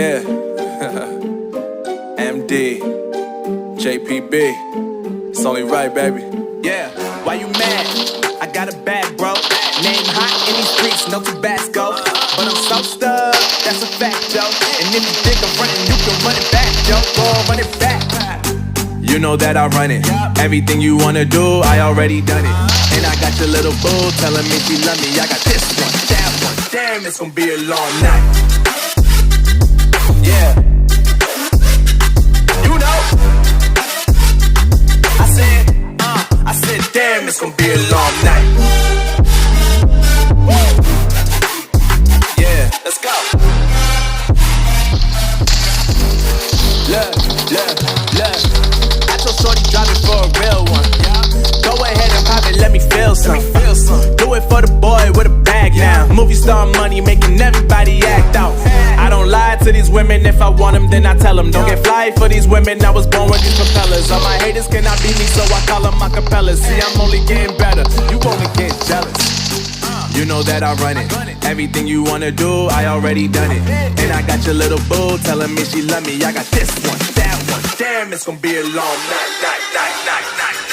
Yeah. MD, JPB. It's only right, baby. Yeah, why you mad? I got a bag, bro. Name hot in these streets, no Tabasco. But I'm so stuck, that's a fact, yo. And if you think I'm running, you can run it back, yo. Go on, run it back. You know that I run it. Everything you wanna do, I already done it. And I got your little boo telling me she love me. I got this one, that one. Damn, it's gonna be a long night. Yeah. You know. I said, damn, it's gonna be a long night. Yeah, let's go. Look. I told shorty drop it for a real one. Go ahead and pop it, let me feel some. Do it for the boy with a bag now. Movie star money making everybody act out. I don't lie to these women, if I want them then I tell them. Don't get fly for these women, I was born with these propellers. All my haters cannot beat me, so I call them acapellas. See, I'm only getting better, you only get jealous. You know that I run it. Everything you wanna do, I already done it. And I got your little boo telling me she love me. I got this one, that one. Damn, it's gonna be a long night.